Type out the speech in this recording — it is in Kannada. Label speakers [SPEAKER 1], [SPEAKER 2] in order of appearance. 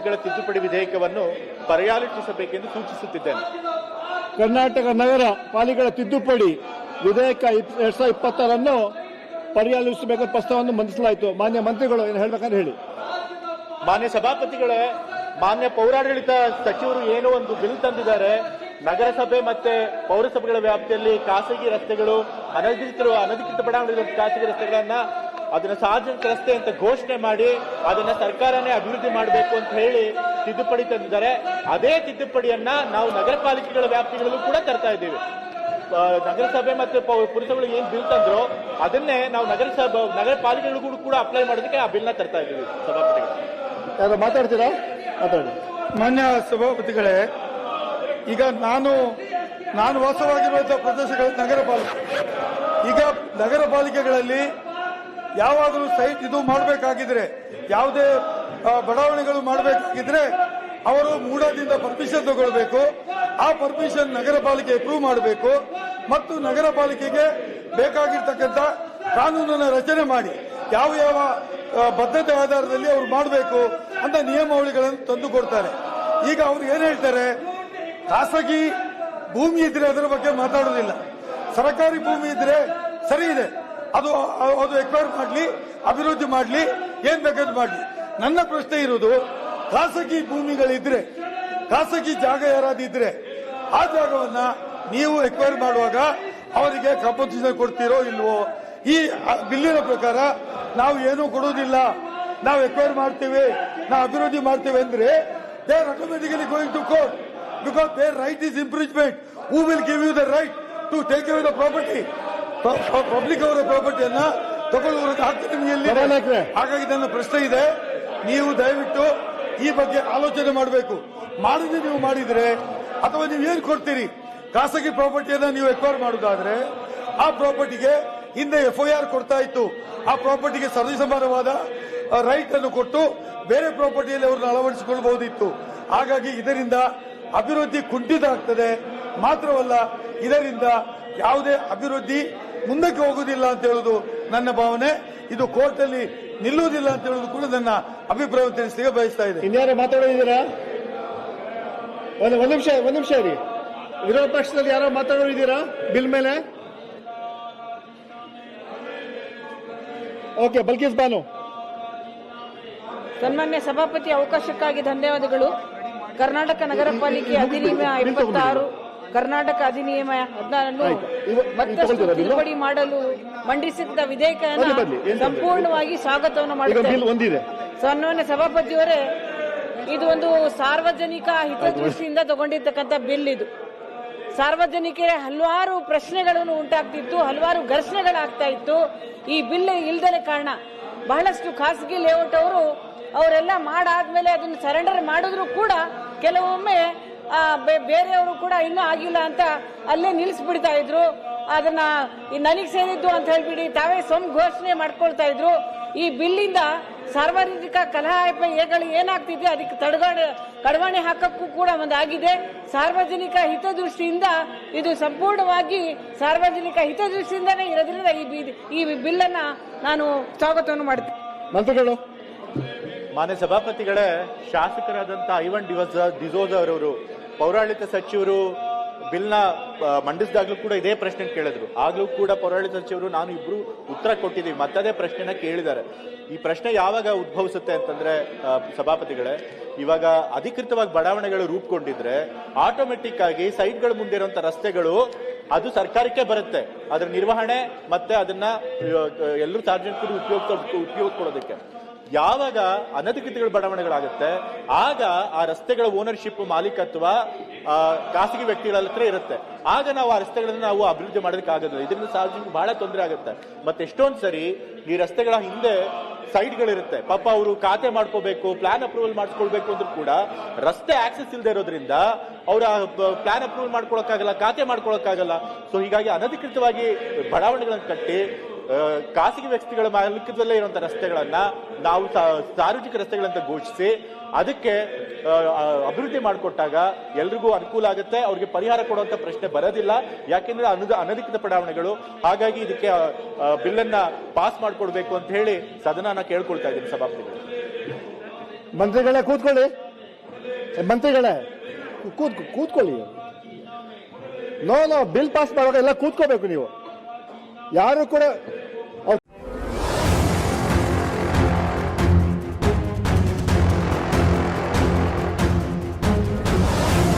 [SPEAKER 1] ಪಾಲಿಕೆಗಳ ತಿದ್ದುಪಡಿ ವಿಧೇಯಕವನ್ನು ಪರ್ಯಾಲೋಚಿಸಬೇಕೆಂದು ಸೂಚಿಸುತ್ತಿದ್ದೇನೆ.
[SPEAKER 2] ಕರ್ನಾಟಕ ನಗರ ಪಾಲಿಕೆಗಳ ತಿದ್ದುಪಡಿ ವಿಧೇಯಕ 2026 ಪರ್ಯಾಲೋಚಿಸಬೇಕೆಂಬ ಪ್ರಸ್ತಾವವನ್ನು ಮಂಡಿಸಲಾಯಿತು. ಮಾನ್ಯ ಮಂತ್ರಿಗಳು ಏನು ಹೇಳಬೇಕಂತ ಹೇಳಿ.
[SPEAKER 1] ಮಾನ್ಯ ಸಭಾಪತಿಗಳೇ, ಮಾನ್ಯ ಪೌರಾಡಳಿತ ಸಚಿವರು ಏನೋ ಒಂದು ಬಿಲ್ ತಂದಿದ್ದಾರೆ. ನಗರಸಭೆ ಮತ್ತೆ ಪೌರಸಭೆಗಳ ವ್ಯಾಪ್ತಿಯಲ್ಲಿ ಖಾಸಗಿ ರಸ್ತೆಗಳು, ಅನಧಿಕೃತ ಬಡಾವಣೆಗಳ ಖಾಸಗಿ ರಸ್ತೆಗಳನ್ನ ಅದನ್ನ ಸಾರ್ವಜನಿಕ ರಸ್ತೆ ಅಂತ ಘೋಷಣೆ ಮಾಡಿ ಅದನ್ನ ಸರ್ಕಾರನೇ ಅಭಿವೃದ್ಧಿ ಮಾಡಬೇಕು ಅಂತ ಹೇಳಿ ತಿದ್ದುಪಡಿ ತಂದಿದ್ದಾರೆ. ಅದೇ ತಿದ್ದುಪಡಿಯನ್ನ ನಾವು ನಗರ ಪಾಲಿಕೆಗಳ ವ್ಯಾಪ್ತಿಗಳಲ್ಲೂ ಕೂಡ ತರ್ತಾ ಇದ್ದೀವಿ. ನಗರಸಭೆ ಮತ್ತೆ ಪುರಸಭೆಗಳು ಏನ್ ಬಿಲ್ ತಂದ್ರು ಅದನ್ನೇ ನಾವು ನಗರ ಪಾಲಿಕೆಗಳಿಗೂ ಕೂಡ ಅಪ್ಲೈ ಮಾಡೋದಕ್ಕೆ ಆ ಬಿಲ್ನ ತರ್ತಾ ಇದ್ದೀವಿ. ಸಭಾಪತಿಗಳು
[SPEAKER 2] ಯಾರು ಮಾತಾಡ್ತೀರಾ? ಮಾತಾಡಿ.
[SPEAKER 3] ಮಾನ್ಯ ಸಭಾಪತಿಗಳೇ, ಈಗ ನಾನು ವಾಸವಾಗಿರುವಂತಹ ಪ್ರದೇಶಗಳ ನಗರ ಪಾಲಿಕೆ. ಈಗ ನಗರ ಪಾಲಿಕೆಗಳಲ್ಲಿ ಯಾವಾಗಲೂ ಸೈಟ್ ಇದು ಮಾಡಬೇಕಾಗಿದ್ರೆ, ಯಾವುದೇ ಬಡಾವಣೆಗಳು ಮಾಡಬೇಕಾಗಿದ್ರೆ ಅವರು ಮೂಡಾದಿಂದ ಪರ್ಮಿಷನ್ ತಗೊಳ್ಬೇಕು. ಆ ಪರ್ಮಿಷನ್ ನಗರ ಪಾಲಿಕೆ ಅಪ್ರೂವ್ ಮಾಡಬೇಕು ಮತ್ತು ನಗರ ಪಾಲಿಕೆಗೆ ಬೇಕಾಗಿರ್ತಕ್ಕಂಥ ಕಾನೂನನ್ನು ರಚನೆ ಮಾಡಿ ಯಾವ ಯಾವ ಬದ್ಧತೆ ಆಧಾರದಲ್ಲಿ ಅವರು ಮಾಡಬೇಕು ಅಂತ ನಿಯಮಾವಳಿಗಳನ್ನು ತಂದು ಕೊಡ್ತಾರೆ. ಈಗ ಅವರು ಏನ್ ಹೇಳ್ತಾರೆ, ಖಾಸಗಿ ಭೂಮಿ ಇದ್ರೆ ಅದರ ಬಗ್ಗೆ ಮಾತಾಡೋದಿಲ್ಲ, ಸರ್ಕಾರಿ ಭೂಮಿ ಇದ್ರೆ ಸರಿ ಇದೆ, ಅದು ಎಕ್ವೈರ್ ಮಾಡಲಿ, ಅಭಿವೃದ್ಧಿ ಮಾಡಲಿ, ಏನ್ ಬೇಕಾದ್ರೂ ಮಾಡಲಿ. ನನ್ನ ಪ್ರಶ್ನೆ ಇರುವುದು, ಖಾಸಗಿ ಭೂಮಿಗಳಿದ್ರೆ, ಖಾಸಗಿ ಜಾಗ ಯಾರಾದಿದ್ರೆ ಆ ಜಾಗವನ್ನ ನೀವು ಎಕ್ವೈರ್ ಮಾಡುವಾಗ ಅವರಿಗೆ ಕಾಂಪನ್ಸೇಷನ್ ಕೊಡ್ತೀರೋ ಇಲ್ವೋ? ಈ ಬಿಲ್ಲಿನ ಪ್ರಕಾರ ನಾವು ಏನೂ ಕೊಡುವುದಿಲ್ಲ, ನಾವು ಎಕ್ವೈರ್ ಮಾಡ್ತೇವೆ, ನಾವು ಅಭಿವೃದ್ಧಿ ಮಾಡ್ತೇವೆ ಅಂದ್ರೆ they are automatically going to court because their right is impeachment. Who will give you the right to take away the property? Public ಅವರ ಪ್ರಾಪರ್ಟಿಯನ್ನ ತಗೊಳ್ಳುವ ಹಕ್ಕು ನಿಮಗೆ. ಹಾಗಾಗಿ ನನ್ನ ಪ್ರಶ್ನೆ ಇದೆ, ನೀವು ದಯವಿಟ್ಟು ಈ ಬಗ್ಗೆ ಆಲೋಚನೆ ಮಾಡಬೇಕು. ಮಾಡಿದ್ರೆ ನೀವು ಮಾಡಿದ್ರೆ ಅಥವಾ ನೀವು ಏನ್ ಕೊಡ್ತೀರಿ, ಖಾಸಗಿ ಪ್ರಾಪರ್ಟಿಯನ್ನ ನೀವು ಎಕ್ವೈರ್ ಮಾಡುವುದಾದ್ರೆ ಆ ಪ್ರಾಪರ್ಟಿಗೆ ಹಿಂದೆ FIR ಕೊಡ್ತಾ ಇತ್ತು, ಆ ಪ್ರಾಪರ್ಟಿಗೆ ಸರಿಸಮಾನವಾದ ರೈಟ್ ಅನ್ನು ಕೊಟ್ಟು ಬೇರೆ ಪ್ರಾಪರ್ಟಿಯಲ್ಲಿ ಅವ್ರನ್ನ ಅಳವಡಿಸಿಕೊಳ್ಳಬಹುದಿತ್ತು. ಹಾಗಾಗಿ ಇದರಿಂದ ಅಭಿವೃದ್ಧಿ ಕುಂಠಿತ ಆಗ್ತದೆ. ಮಾತ್ರವಲ್ಲ, ಇದರಿಂದ ಯಾವುದೇ ಅಭಿವೃದ್ಧಿ ಮುಂದಕ್ಕೆ ಹೋಗುವುದಿಲ್ಲ ಅಂತ ಹೇಳುವುದು ನನ್ನ ಭಾವನೆ. ಇದು ಕೋರ್ಟ್ ಅಲ್ಲಿ ನಿಲ್ಲುವುದಿಲ್ಲ ಅಂತ ಹೇಳುವುದು ಕೂಡ ನನ್ನ ಅಭಿಪ್ರಾಯ ತಿಳಿಸಲಿಕ್ಕೆ ಬಯಸ್ತಾ ಇದೆ.
[SPEAKER 2] ಇನ್ಯಾರು ಮಾತಾಡೋದಿದ್ದೀರಾ? ಒಂದು ನಿಮಿಷ ರೀ. ವಿರೋಧ ಪಕ್ಷದಲ್ಲಿ ಯಾರೋ ಮಾತಾಡೋದಿದ್ದೀರಾ ಬಿಲ್ ಮೇಲೆ? ಓಕೆ, ಬಲ್ಕೀಸ್ ಬಾನು.
[SPEAKER 4] ಸನ್ಮಾನ್ಯ ಸಭಾಪತಿ, ಅವಕಾಶಕ್ಕಾಗಿ ಧನ್ಯವಾದಗಳು. ಕರ್ನಾಟಕ ನಗರ ಪಾಲಿಕೆ ಅಧಿನಿಯಮ 26, ಕರ್ನಾಟಕ ಅಧಿನಿಯಮ 14 ಮತ್ತಷ್ಟು ತಿದ್ದುಪಡಿ ಮಾಡಲು ಮಂಡಿಸಿದ ವಿಧೇಯಕವನ್ನು ಸಂಪೂರ್ಣವಾಗಿ ಸ್ವಾಗತವನ್ನು ಮಾಡುತ್ತೇನೆ. ಸನ್ಮಾನ್ಯ ಸಭಾಪತಿಯವರೇ, ಇದು ಒಂದು ಸಾರ್ವಜನಿಕ ಹಿತದೃಷ್ಟಿಯಿಂದ ತಗೊಂಡಿರ್ತಕ್ಕಂಥ ಬಿಲ್. ಇದು ಸಾರ್ವಜನಿಕರ ಹಲವಾರು ಪ್ರಶ್ನೆಗಳನ್ನು ಉಂಟಾಗ್ತಿತ್ತು, ಹಲವಾರು ಘರ್ಷಣೆಗಳಾಗ್ತಾ ಇತ್ತು. ಈ ಬಿಲ್ ಇಲ್ದಲೆ ಕಾರಣ ಬಹಳಷ್ಟು ಖಾಸಗಿ ಲೇಔಟ್ ಅವರೆಲ್ಲ ಮಾಡಾದ್ಮೇಲೆ ಅದನ್ನು ಸರೆಂಡರ್ ಮಾಡಿದ್ರು ಕೂಡ ಕೆಲವೊಮ್ಮೆ ಬೇರೆಯವರು ಕೂಡ ಇನ್ನೂ ಆಗಿಲ್ಲ ಅಂತ ಅಲ್ಲೇ ನಿಲ್ಲಿಸ್ಬಿಡ್ತಾ ಇದ್ರು. ಅದನ್ನ ನನಗೆ ಸೇರಿದ್ದು ಅಂತ ಹೇಳ್ಬಿಡಿ ತಾವೇ ಘೋಷಣೆ ಮಾಡ್ಕೊಳ್ತಾ ಇದ್ರು. ಈ ಬಿಲ್ಲಿಂದ ಸಾರ್ವಜನಿಕ ಕಲಹಗಳು ಏನಾಗ್ತಿದೆ ಅದಕ್ಕೆ ಕಡಿವಾಣ ಹಾಕಕ್ಕೂ ಕೂಡ ಒಂದಾಗಿದೆ. ಸಾರ್ವಜನಿಕ ಹಿತದೃಷ್ಟಿಯಿಂದ ಇದು ಸಂಪೂರ್ಣವಾಗಿ ಸಾರ್ವಜನಿಕ ಹಿತದೃಷ್ಟಿಯಿಂದನೇ ಇರೋದ್ರಿಂದ ಈ ಬಿಲ್ ಅನ್ನ ನಾನು ಸ್ವಾಗತವನ್ನು ಮಾಡ್ತೀನಿ.
[SPEAKER 2] ಮಂತ್ರಿಗಳು,
[SPEAKER 1] ಮಾನ್ಯ ಸಭಾಪತಿಗಳೇ, ಶಾಸಕರಾದಂತಹ ಐವನ್ ಡಿಸೋಜ ಅವರವರು ಪೌರಾಡಳಿತ ಸಚಿವರು ಬಿಲ್ನ ಮಂಡಿಸಿದಾಗ್ಲೂ ಕೂಡ ಇದೇ ಪ್ರಶ್ನೆ ಕೇಳಿದ್ರು. ಆಗ್ಲೂ ಕೂಡ ಪೌರಾಡಳಿತ ಸಚಿವರು ನಾನು ಇಬ್ರು ಉತ್ತರ ಕೊಟ್ಟಿದ್ದೀವಿ, ಮತ್ತದೇ ಪ್ರಶ್ನೆನ ಕೇಳಿದ್ದಾರೆ. ಈ ಪ್ರಶ್ನೆ ಯಾವಾಗ ಉದ್ಭವಿಸುತ್ತೆ ಅಂತಂದ್ರೆ ಸಭಾಪತಿಗಳೇ, ಇವಾಗ ಅಧಿಕೃತವಾಗಿ ಬಡಾವಣೆಗಳು ರೂಪುಗೊಂಡಿದ್ರೆ ಆಟೋಮೆಟಿಕ್ ಆಗಿ ಸೈಟ್ಗಳ ಮುಂದೆ ಇರುವಂತ ರಸ್ತೆಗಳು ಅದು ಸರ್ಕಾರಕ್ಕೆ ಬರುತ್ತೆ, ಅದರ ನಿರ್ವಹಣೆ ಮತ್ತೆ ಅದನ್ನ ಎಲ್ಲರೂ ಸಾರ್ವಜನಿಕರು ಉಪಯೋಗ ಕೊಡೋದಕ್ಕೆ. ಯಾವಾಗ ಅನಧಿಕೃತ ಬಡಾವಣೆಗಳಾಗುತ್ತೆ ಆಗ ಆ ರಸ್ತೆಗಳ ಓನರ್ಶಿಪ್, ಮಾಲೀಕತ್ವ ಖಾಸಗಿ ವ್ಯಕ್ತಿಗಳ ಹತ್ರ ಇರುತ್ತೆ. ಆಗ ನಾವು ಆ ರಸ್ತೆಗಳನ್ನ ನಾವು ಅಭಿವೃದ್ಧಿ ಮಾಡೋದಕ್ಕೆ ಆಗೋದಿಲ್ಲ. ಇದರಿಂದ ಸಾರ್ವಜನಿಕ ಬಹಳ ತೊಂದರೆ ಆಗುತ್ತೆ. ಮತ್ತೆ ಎಷ್ಟೊಂದ್ ಸರಿ ಈ ರಸ್ತೆಗಳ ಹಿಂದೆ ಸೈಟ್ಗಳಿರುತ್ತೆ, ಪಾಪ ಅವರು ಖಾತೆ ಮಾಡ್ಕೋಬೇಕು, ಪ್ಲಾನ್ ಅಪ್ರೂವಲ್ ಮಾಡಿಸ್ಕೊಳ್ಬೇಕು ಅಂದ್ರೂ ಕೂಡ ರಸ್ತೆ ಆಕ್ಸೆಸ್ ಇಲ್ಲದೆ ಇರೋದ್ರಿಂದ ಅವರ ಪ್ಲಾನ್ ಅಪ್ರೂವಲ್ ಮಾಡ್ಕೊಳಕ್ಕಾಗಲ್ಲ, ಖಾತೆ ಮಾಡ್ಕೊಳಕ್ಕಾಗಲ್ಲ. ಸೊ ಹೀಗಾಗಿ ಅನಧಿಕೃತವಾಗಿ ಬಡಾವಣೆಗಳನ್ನು ಕಟ್ಟಿ ಖಾಸಗಿ ವ್ಯಕ್ತಿಗಳ ಮಾಲೀಕತ್ವದಲ್ಲೇ ಇರುವಂತಹ ರಸ್ತೆಗಳನ್ನ ನಾವು ಸಾರ್ವಜನಿಕ ರಸ್ತೆಗಳಂತ ಘೋಷಿಸಿ ಅದಕ್ಕೆ ಅಭಿವೃದ್ಧಿ ಮಾಡಿಕೊಟ್ಟಾಗ ಎಲ್ರಿಗೂ ಅನುಕೂಲ ಆಗುತ್ತೆ, ಅವ್ರಿಗೆ ಪರಿಹಾರ ಕೊಡುವಂತ ಪ್ರಶ್ನೆ ಬರೋದಿಲ್ಲ. ಯಾಕೆಂದ್ರೆ ಅನಧಿಕೃತ ಬಡಾವಣೆಗಳು. ಹಾಗಾಗಿ ಇದಕ್ಕೆ ಬಿಲ್ ಅನ್ನ ಪಾಸ್ ಮಾಡಿಕೊಡ್ಬೇಕು ಅಂತ ಹೇಳಿ ಸದನ ಕೇಳ್ಕೊಳ್ತಾ ಇದ್ದೀನಿ. ಸಭಾಪತಿಗಳು,
[SPEAKER 2] ಮಂತ್ರಿಗಳೇ ಕೂತ್ಕೊಳ್ಳಿ. ಮಂತ್ರಿಗಳೇ ಕೂತ್ಕೊಳ್ಳಿ. ನೋ ಬಿಲ್ ಪಾಸ್ ಮಾಡುವಾಗ ಎಲ್ಲ ಕೂತ್ಕೋಬೇಕು ನೀವು. ಯಾರು ಕೂಡ